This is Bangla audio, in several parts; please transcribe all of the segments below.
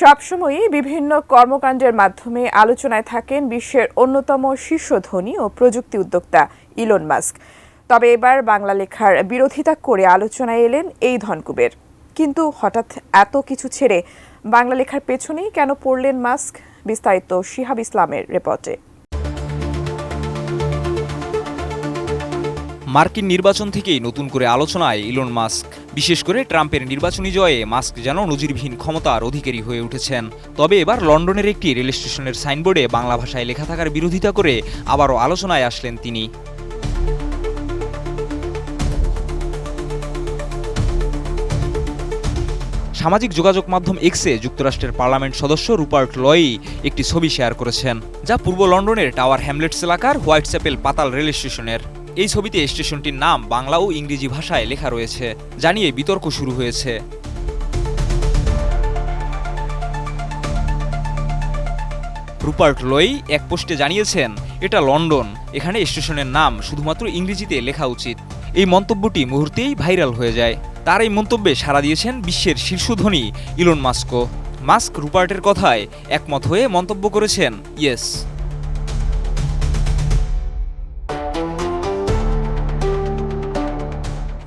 সবসময়ই বিভিন্ন কর্মকাণ্ডের মাধ্যমে আলোচনায় থাকেন বিশ্বের অন্যতম শীর্ষ ধনী ও প্রযুক্তি উদ্যোক্তা ইলন মাস্ক। তবে এবার বাংলা লেখার বিরোধিতা করে আলোচনায় এলেন এই ধনকুবের। কিন্তু হঠাৎ এত কিছু ছেড়ে বাংলা লেখার পেছনেই কেন পড়লেন মাস্ক? বিস্তারিত শিহাব ইসলামের রিপোর্টে। মার্কিন নির্বাচন থেকেই নতুন করে আলোচনায় ইলন মাস্ক। বিশেষ করে ট্রাম্পের নির্বাচনী জয়ে মাস্ক যেন নজিরবিহীন ক্ষমতার অধিকারী হয়ে উঠেছেন। তবে এবার লন্ডনের একটি রেল স্টেশনের সাইনবোর্ডে বাংলা ভাষায় লেখা থাকার বিরোধিতা করে আবারও আলোচনায় আসলেন তিনি। সামাজিক যোগাযোগ মাধ্যম এক্সে যুক্তরাষ্ট্রের পার্লামেন্ট সদস্য রুপার্ট লয়ই একটি ছবি শেয়ার করেছেন, যা পূর্ব লন্ডনের টাওয়ার হ্যামলেটস এলাকার হোয়াইট চ্যাপেল পাতাল রেল স্টেশনের। এই ছবিতে স্টেশনটির নাম বাংলা ও ইংরেজি ভাষায় লেখা রয়েছে, যা নিয়ে বিতর্ক শুরু হয়েছে। রুপার্ট লয়ই এক পোস্টে জানিয়েছেন, এটা লন্ডন, এখানে স্টেশনের নাম শুধুমাত্র ইংরেজিতে লেখা উচিত। এই মন্তব্যটি মুহূর্তেই ভাইরাল হয়ে যায়। তার এই মন্তব্যে সাড়া দিয়েছেন বিশ্বের শীর্ষ ধনী ইলন মাস্কও। মাস্ক রুপার্টের কথায় একমত হয়ে মন্তব্য করেছেন, ইয়েস।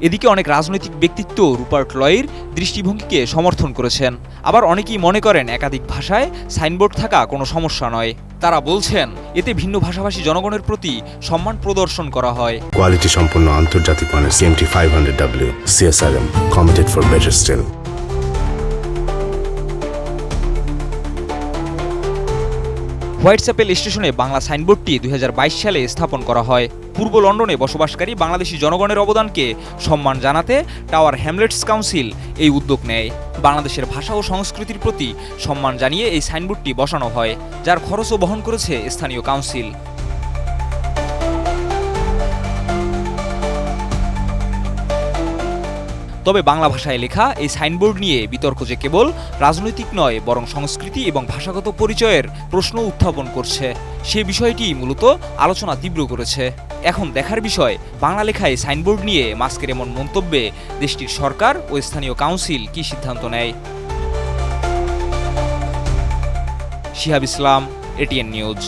এদিকে অনেক রাজনৈতিক ব্যক্তিত্ব রুপার্ট লয়ের দৃষ্টিভঙ্গিকে সমর্থন করেছেন। আবার অনেকেই মনে করেন একাধিক ভাষায় সাইনবোর্ড থাকা কোনো সমস্যা নয়। তারা বলছেন, এতে ভিন্ন ভাষাভাষী জনগণের প্রতি সম্মান প্রদর্শন করা হয়। কোয়ালিটি সম্পন্ন আন্তর্জাতিক মানের CMT 500W CSRM committed for better still। Whitechapel স্টেশনে বাংলা সাইনবোর্ডটি 2022 সালে স্থাপন করা হয়। পূর্ব লন্ডনে বসবাসকারী বাংলাদেশি জনগণের অবদানকে সম্মান জানাতে টাওয়ার হ্যামলেটস কাউন্সিল এই উদ্যোগ নেয়। বাংলাদেশের ভাষা ও সংস্কৃতির প্রতি সম্মান জানিয়ে এই সাইনবোর্ডটি বসানো হয়, যার খরচও বহন করেছে স্থানীয় কাউন্সিল। তবে বাংলা ভাষায় লেখা এই সাইনবোর্ড নিয়ে বিতর্ক যে কেবল রাজনৈতিক নয়, বরং সংস্কৃতি এবং ভাষাগত পরিচয়ের প্রশ্ন উত্থাপন করছে। সে বিষয়টি মূলত আলোচনা তীব্র করেছে। এখন দেখার বিষয়, বাংলা লেখা এই সাইনবোর্ড নিয়ে মাস্কের এমন মন্তব্যে দেশটির সরকার ও স্থানীয় কাউন্সিল কী সিদ্ধান্ত নেয়। শিহাব ইসলাম, ATN নিউজ।